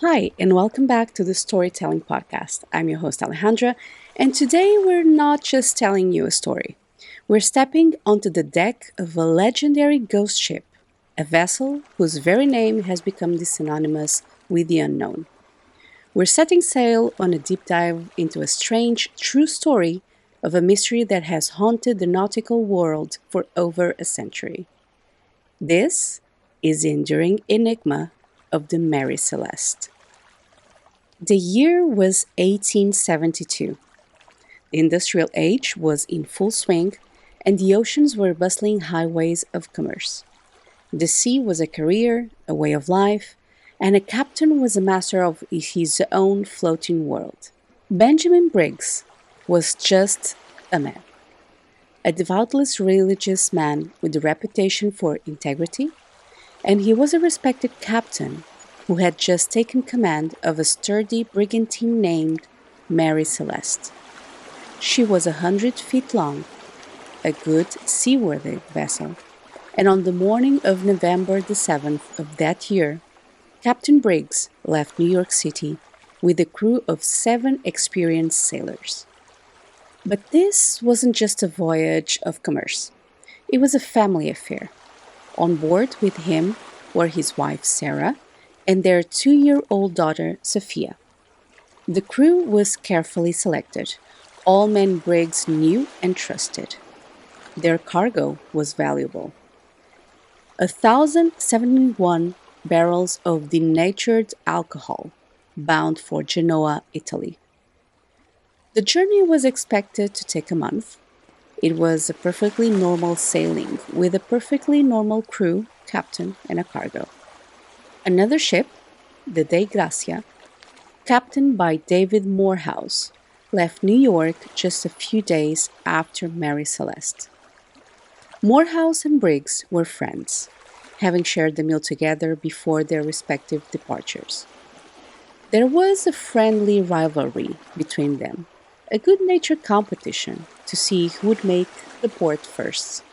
Hi, and welcome back to the Storytelling Podcast. I'm your host, Alejandra, and today we're not just telling you a story. We're stepping onto the deck of a legendary ghost ship, a vessel whose very name has become synonymous with the unknown. We're setting sail on a deep dive into a strange, true story of a mystery that has haunted the nautical world for over a century. This is the enduring enigma of the Mary Celeste. The year was 1872. The industrial age was in full swing, and the oceans were bustling highways of commerce. The sea was a career, a way of life, and a captain was a master of his own floating world. Benjamin Briggs was just a man, a devoutly religious man with a reputation for integrity, and he was a respected captain who had just taken command of a sturdy brigantine named Mary Celeste. She was 100 feet long, a good seaworthy vessel, and on the morning of November the 7th of that year, Captain Briggs left New York City with a crew of 7 experienced sailors. But this wasn't just a voyage of commerce. It was a family affair. On board with him were his wife Sarah and their 2-year-old daughter Sophia. The crew was carefully selected, all men Briggs knew and trusted. Their cargo was valuable. 1,071 barrels of denatured alcohol, bound for Genoa, Italy. The journey was expected to take a month. It was a perfectly normal sailing with a perfectly normal crew, captain, and a cargo. Another ship, the Dei Gracia, captained by David Morehouse, left New York just a few days after Mary Celeste. Morehouse and Briggs were friends, having shared the meal together before their respective departures. There was a friendly rivalry between them, a good-natured competition to see who would make the port first.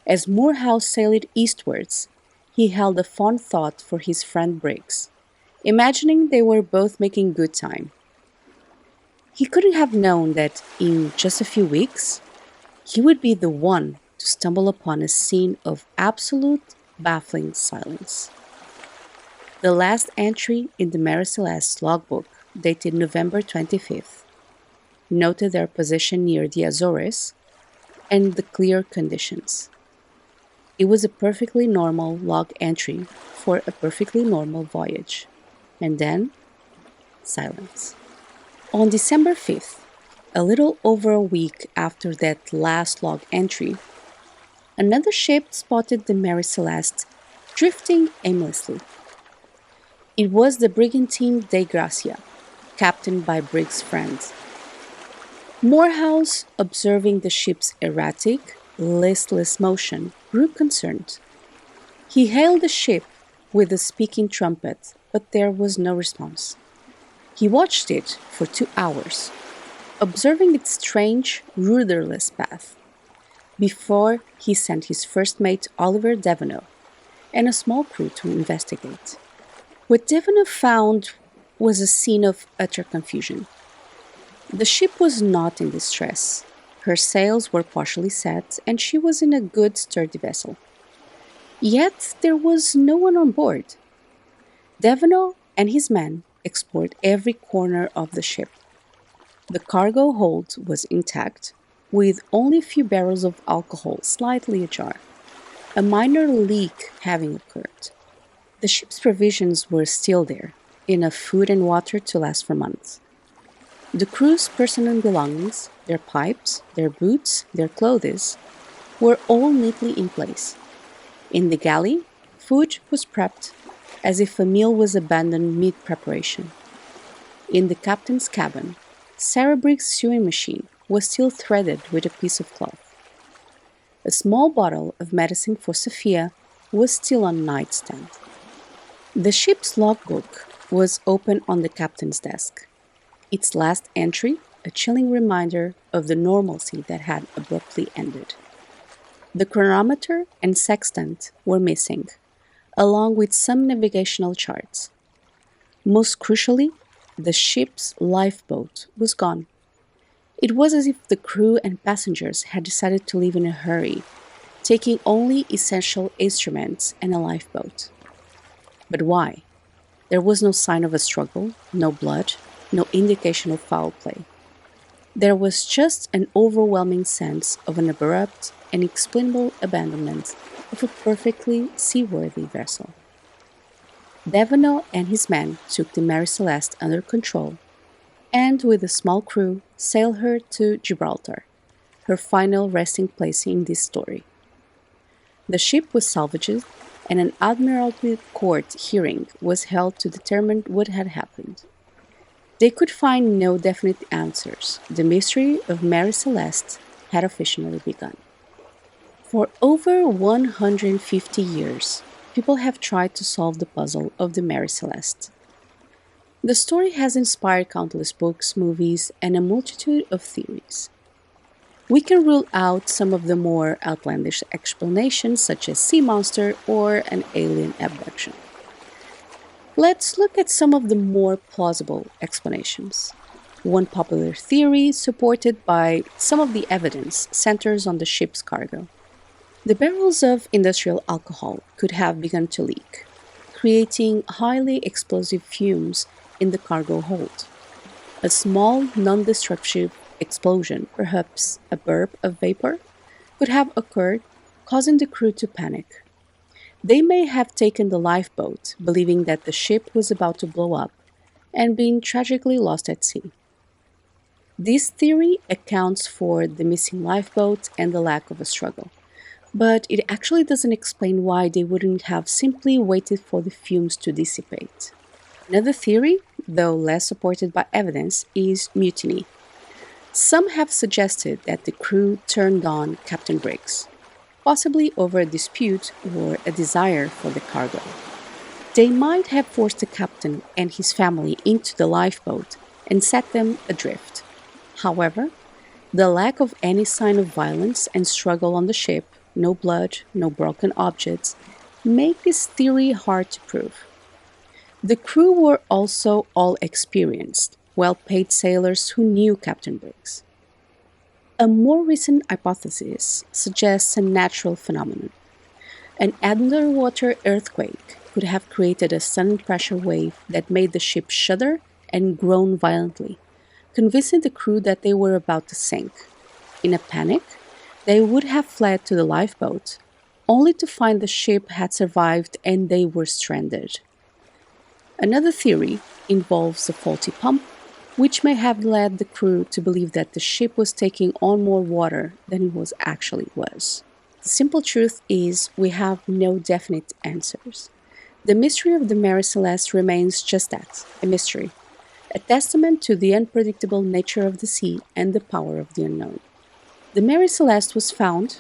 As Morehouse sailed eastwards, he held a fond thought for his friend Briggs, imagining they were both making good time. He couldn't have known that in just a few weeks, he would be the one to stumble upon a scene of absolute, baffling silence. The last entry in the Mary Celeste logbook, dated November 25th, noted their position near the Azores and the clear conditions. It was a perfectly normal log entry for a perfectly normal voyage. And then, silence. On December 5th, a little over a week after that last log entry, another ship spotted the Mary Celeste drifting aimlessly. It was the brigantine Dei Gracia, captained by Briggs' friends. Morehouse, observing the ship's erratic, listless motion, grew concerned. He hailed the ship with a speaking trumpet, but there was no response. He watched it for 2 hours, observing its strange, rudderless path, before he sent his first mate Oliver Devenot and a small crew to investigate. What Devenot found was a scene of utter confusion. The ship was not in distress. Her sails were partially set, and she was in a good, sturdy vessel. Yet there was no one on board. Devenot and his men explored every corner of the ship. The cargo hold was intact, with only a few barrels of alcohol slightly ajar, a minor leak having occurred. The ship's provisions were still there, enough food and water to last for months. The crew's personal belongings, their pipes, their boots, their clothes, were all neatly in place. In the galley, food was prepped as if a meal was abandoned mid-preparation. In the captain's cabin, Sarah Briggs' sewing machine was still threaded with a piece of cloth. A small bottle of medicine for Sophia was still on nightstand. The ship's logbook was open on the captain's desk. Its last entry, a chilling reminder of the normalcy that had abruptly ended. The chronometer and sextant were missing, along with some navigational charts. Most crucially, the ship's lifeboat was gone. It was as if the crew and passengers had decided to leave in a hurry, taking only essential instruments and a lifeboat. But why? There was no sign of a struggle, no blood, no indication of foul play. There was just an overwhelming sense of an abrupt and inexplicable abandonment of a perfectly seaworthy vessel. Devono and his men took the Mary Celeste under control and, with a small crew, sailed her to Gibraltar, her final resting place in this story. The ship was salvaged, and an Admiralty Court hearing was held to determine what had happened. They could find no definite answers. The mystery of Mary Celeste had officially begun. For over 150 years, people have tried to solve the puzzle of the Mary Celeste. The story has inspired countless books, movies, and a multitude of theories. We can rule out some of the more outlandish explanations, such as sea monster or an alien abduction. Let's look at some of the more plausible explanations. One popular theory, supported by some of the evidence, centers on the ship's cargo. The barrels of industrial alcohol could have begun to leak, creating highly explosive fumes in the cargo hold. A small, non-destructive explosion, perhaps a burp of vapor, could have occurred, causing the crew to panic. They may have taken the lifeboat, believing that the ship was about to blow up, and been tragically lost at sea. This theory accounts for the missing lifeboat and the lack of a struggle, but it actually doesn't explain why they wouldn't have simply waited for the fumes to dissipate. Another theory, though less supported by evidence, is mutiny. Some have suggested that the crew turned on Captain Briggs, possibly over a dispute or a desire for the cargo. They might have forced the captain and his family into the lifeboat and set them adrift. However, the lack of any sign of violence and struggle on the ship, no blood, no broken objects, make this theory hard to prove. The crew were also all experienced, well-paid sailors who knew Captain Briggs. A more recent hypothesis suggests a natural phenomenon. An underwater earthquake could have created a sudden pressure wave that made the ship shudder and groan violently, convincing the crew that they were about to sink. In a panic, they would have fled to the lifeboat, only to find the ship had survived and they were stranded. Another theory involves a faulty pump, which may have led the crew to believe that the ship was taking on more water than it actually was. The simple truth is we have no definite answers. The mystery of the Mary Celeste remains just that, a mystery, a testament to the unpredictable nature of the sea and the power of the unknown. The Mary Celeste was found,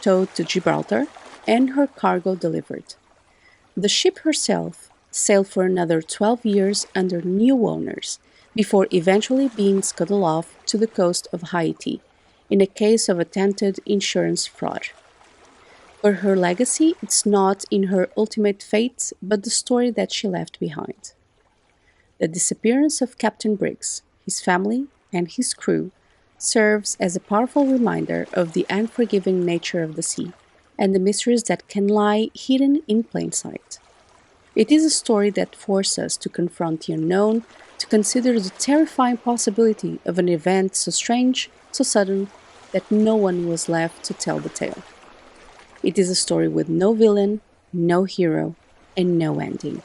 towed to Gibraltar, and her cargo delivered. The ship herself sailed for another 12 years under new owners, before eventually being scuttled off to the coast of Haiti in a case of attempted insurance fraud. For her legacy, it's not in her ultimate fate, but the story that she left behind. The disappearance of Captain Briggs, his family, and his crew serves as a powerful reminder of the unforgiving nature of the sea and the mysteries that can lie hidden in plain sight. It is a story that forces us to confront the unknown, to consider the terrifying possibility of an event so strange, so sudden, that no one was left to tell the tale. It is a story with no villain, no hero, and no ending.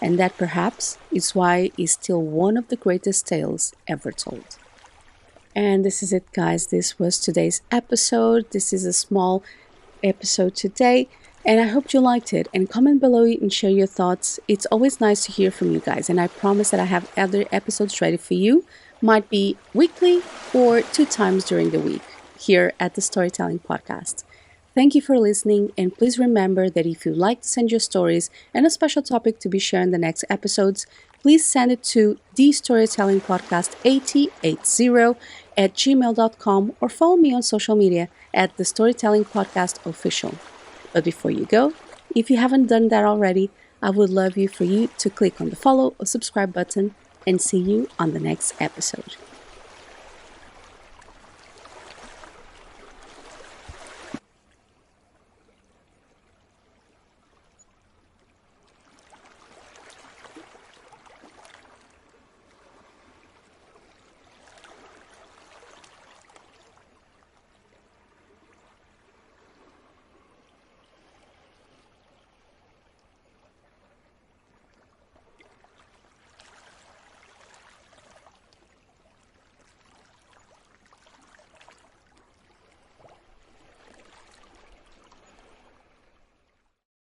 And that perhaps is why it's still one of the greatest tales ever told. And this is it, guys. This was today's episode. This is a small episode today. And I hope you liked it, and comment below and share your thoughts. It's always nice to hear from you guys, and I promise that I have other episodes ready for you. Might be weekly or 2 times during the week here at the Storytelling Podcast. Thank you for listening, and please remember that if you'd like to send your stories and a special topic to be shared in the next episodes, please send it to thestorytellingpodcast8080@gmail.com or follow me on social media at the Storytelling Podcast Official. But before you go, if you haven't done that already, I would love for you to click on the follow or subscribe button and see you on the next episode.